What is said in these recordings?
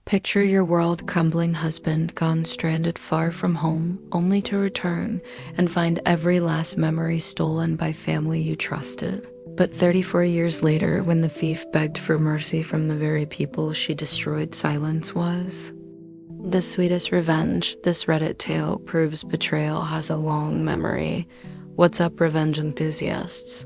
Picture your world-crumbling husband gone stranded far from home, only to return and find every last memory stolen by family you trusted. But 34 years later, when the thief begged for mercy from the very people she destroyed, silence was. The sweetest revenge, this Reddit tale proves betrayal has a long memory. What's up, revenge enthusiasts?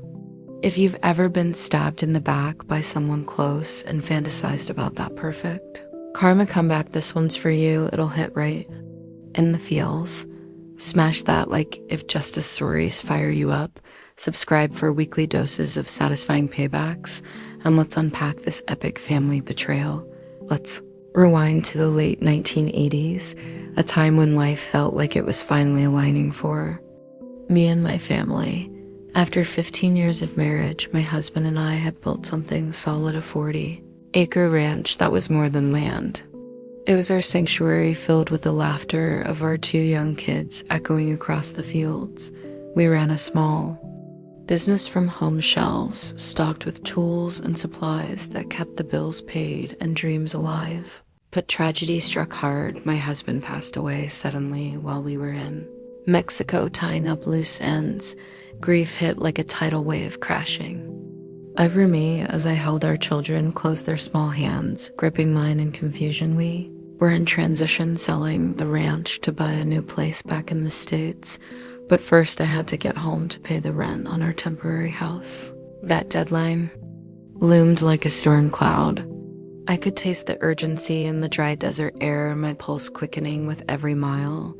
If you've ever been stabbed in the back by someone close and fantasized about that perfect karma comeback, this one's for you. It'll hit right in the feels. Smash that like if justice stories fire you up. Subscribe for weekly doses of satisfying paybacks. And let's unpack this epic family betrayal. Let's rewind to the late 1980s, a time when life felt like it was finally aligning for me and my family. After 15 years of marriage, my husband and I had built something solid, a 40-acre ranch that was more than land. It was our sanctuary, filled with the laughter of our two young kids echoing across the fields. We ran a small business from home shelves, stocked with tools and supplies that kept the bills paid and dreams alive. But tragedy struck hard. My husband passed away suddenly while we were in Mexico tying up loose ends. Grief hit like a tidal wave, crashing over me as I held our children close their small hands, gripping mine in confusion. We were in transition, selling the ranch to buy a new place back in the States. But first I had to get home to pay the rent on our temporary house. That deadline loomed like a storm cloud. I could taste the urgency in the dry desert air, my pulse quickening with every mile.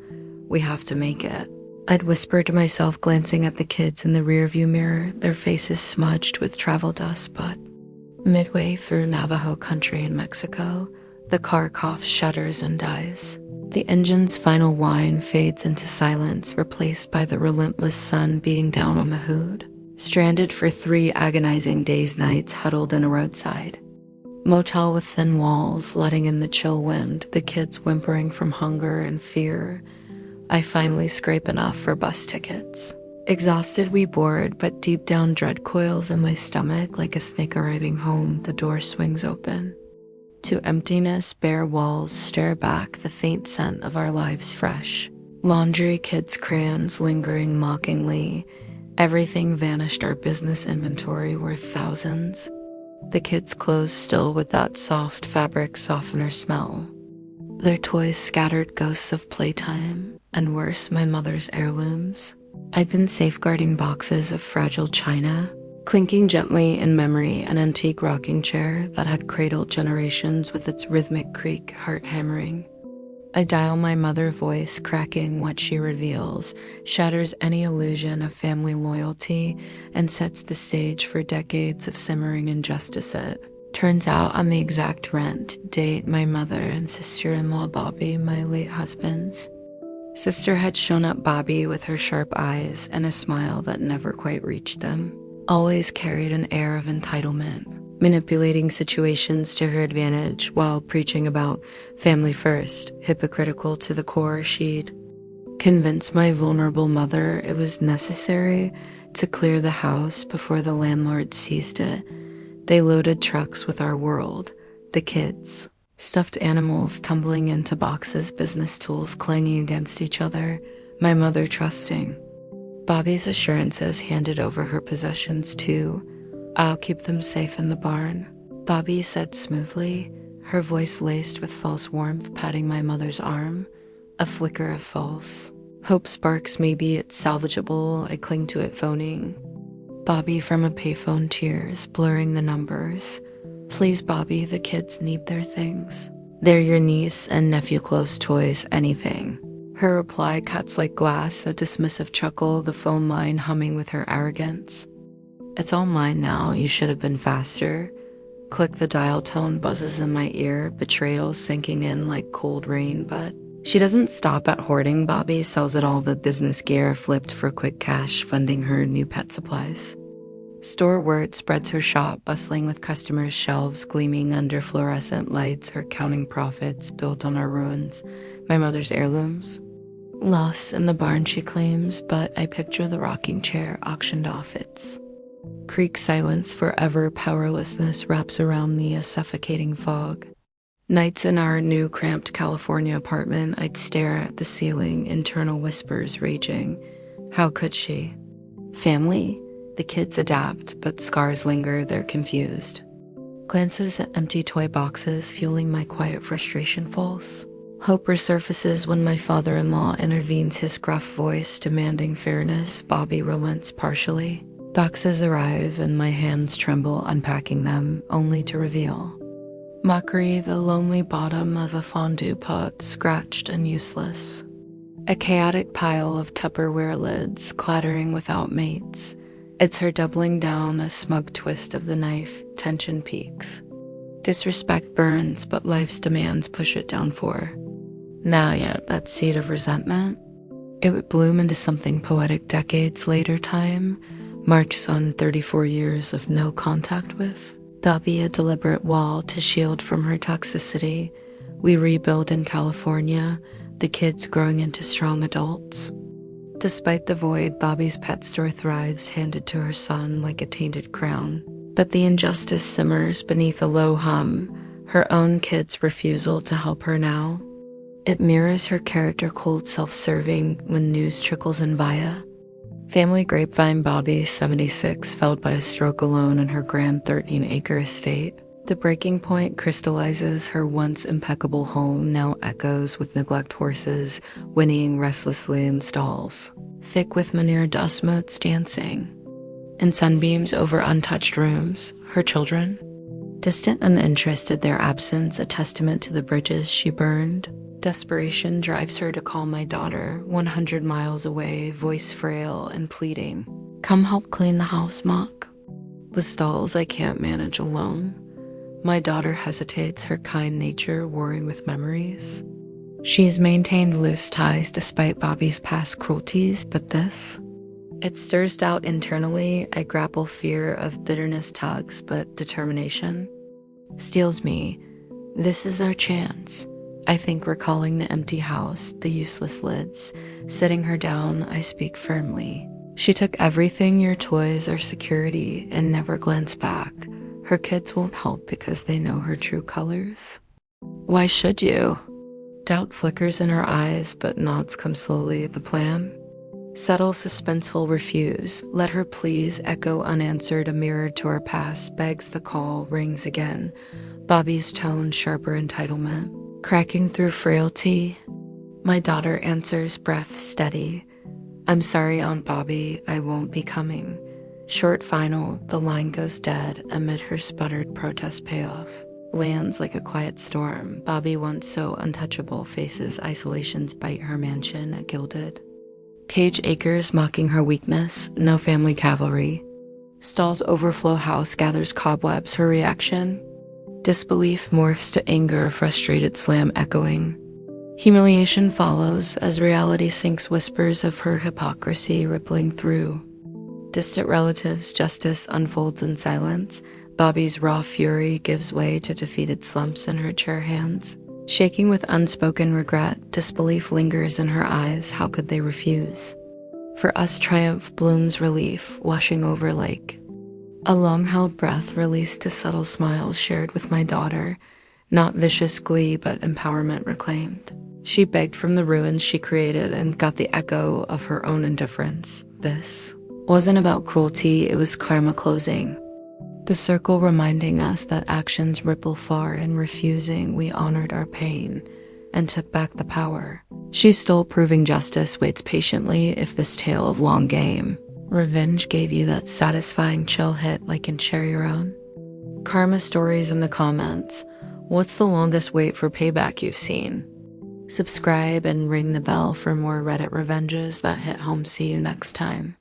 We have to make it, I'd whisper to myself, glancing at the kids in the rearview mirror, their faces smudged with travel dust. But midway through Navajo country in Mexico, the car coughs, shudders, and dies. The engine's final whine fades into silence, replaced by the relentless sun beating down on the hood. Stranded for 3 agonizing days, nights, huddled in a roadside motel with thin walls, letting in the chill wind, the kids whimpering from hunger and fear. I finally scrape enough for bus tickets. Exhausted, we board, but deep down dread coils in my stomach like a snake arriving home. The door swings open. To emptiness, bare walls stare back, the faint scent of our lives fresh. Laundry, kids' crayons lingering mockingly. Everything vanished, our business inventory worth thousands. The kids' clothes still with that soft fabric softener smell. Their toys scattered, ghosts of playtime, and worse, my mother's heirlooms. I'd been safeguarding boxes of fragile china, clinking gently in memory, an antique rocking chair that had cradled generations with its rhythmic creak, heart hammering. I dial my mother voice, cracking what she reveals, shatters any illusion of family loyalty, and sets the stage for decades of simmering injustice. It turns out I'm the exact rent date my mother and sister-in-law Bobby, my late husband's sister, had shown up. Bobby, with her sharp eyes and a smile that never quite reached them, always carried an air of entitlement, manipulating situations to her advantage while preaching about family first. Hypocritical to the core, she'd convince my vulnerable mother it was necessary to clear the house before the landlord seized it. They loaded trucks with our world, the kids, stuffed animals tumbling into boxes, business tools clanging against each other, my mother trusting Bobby's assurances, handed over her possessions too. "I'll keep them safe in the barn," Bobby said smoothly, her voice laced with false warmth, patting my mother's arm. A flicker of false hope sparks. Maybe it's salvageable. I cling to it, phoning Bobby from a payphone, tears blurring the numbers. "Please, Bobby, the kids need their things. They're your niece and nephew clothes, toys, anything." Her reply cuts like glass, a dismissive chuckle, the phone line humming with her arrogance. "It's all mine now, you should have been faster." Click, the dial tone buzzes in my ear, betrayal sinking in like cold rain. But she doesn't stop at hoarding. Bobby sells it all, the business gear flipped for quick cash, funding her new pet supplies. Store word spreads her shop, bustling with customers, shelves gleaming under fluorescent lights, her counting profits built on our ruins, my mother's heirlooms. Lost in the barn, she claims, but I picture the rocking chair auctioned off. Its creak, silence, forever powerlessness wraps around me, a suffocating fog. Nights in our new cramped California apartment, I'd stare at the ceiling, internal whispers raging. How could she? Family? The kids adapt, but scars linger, they're confused. Glances at empty toy boxes, fueling my quiet frustration falls. Hope resurfaces when my father-in-law intervenes, his gruff voice demanding fairness. Bobby relents partially. Boxes arrive and my hands tremble unpacking them, only to reveal mockery, the lonely bottom of a fondue pot, scratched and useless. A chaotic pile of Tupperware lids, clattering without mates. It's her doubling down, a smug twist of the knife, tension peaks. Disrespect burns, but life's demands push it down for. Now yet, that seed of resentment, it would bloom into something poetic decades later. Time marks on 34 years of no contact with. That'll be a deliberate wall to shield from her toxicity. We rebuild in California, the kids growing into strong adults. Despite the void, Bobby's pet store thrives, handed to her son like a tainted crown. But the injustice simmers beneath a low hum, her own kids' refusal to help her now. It mirrors her character, cold, self-serving when news trickles in via family grapevine. Bobby, 76, felled by a stroke alone in her grand 13-acre estate. The breaking point crystallizes. Her once impeccable home now echoes with neglect, horses whinnying restlessly in stalls, thick with manure dust motes dancing. In sunbeams over untouched rooms, her children, distant and uninterested, their absence a testament to the bridges she burned. Desperation drives her to call my daughter, 100 miles away, voice frail and pleading. Come help clean the house, Mock. The stalls I can't manage alone. My daughter hesitates, her kind nature warring with memories. She's maintained loose ties despite Bobby's past cruelties, but this? It stirs doubt internally. I grapple, fear of bitterness tugs, but determination steals me. This is our chance. I think recalling the empty house, the useless lids. Sitting her down, I speak firmly. She took everything, your toys, our security, and never glanced back. Her kids won't help because they know her true colors. Why should you? Doubt flickers in her eyes, but nods come slowly. The plan? Subtle, suspenseful refuse. Let her please echo unanswered, a mirror to our past. Begs the call, rings again. Bobby's tone, sharper entitlement. Cracking through frailty, my daughter answers, breath steady. I'm sorry, Aunt Bobby, I won't be coming. Short final, the line goes dead amid her sputtered protest payoff. Lands like a quiet storm. Bobby, once so untouchable, faces isolation's bite. Her mansion, gilded cage acres mocking her weakness. No family cavalry. Stalls overflow, house gathers cobwebs. Her reaction? Disbelief morphs to anger, frustrated slam echoing. Humiliation follows as reality sinks, whispers of her hypocrisy rippling through. Distant relatives, justice unfolds in silence. Bobby's raw fury gives way to defeated slumps in her chair hands. Shaking with unspoken regret, disbelief lingers in her eyes. How could they refuse? For us, triumph blooms relief, washing over like a long-held breath, released to subtle smiles shared with my daughter. Not vicious glee, but empowerment reclaimed. She begged from the ruins she created and got the echo of her own indifference. This wasn't about cruelty, it was karma closing. The circle reminding us that actions ripple far. In refusing, we honored our pain and took back the power. She stole, proving justice waits patiently. If this tale of long game revenge gave you that satisfying chill hit like in Share Your Own. Karma stories in the comments. What's the longest wait for payback you've seen? Subscribe and ring the bell for more Reddit revenges that hit home. See you next time.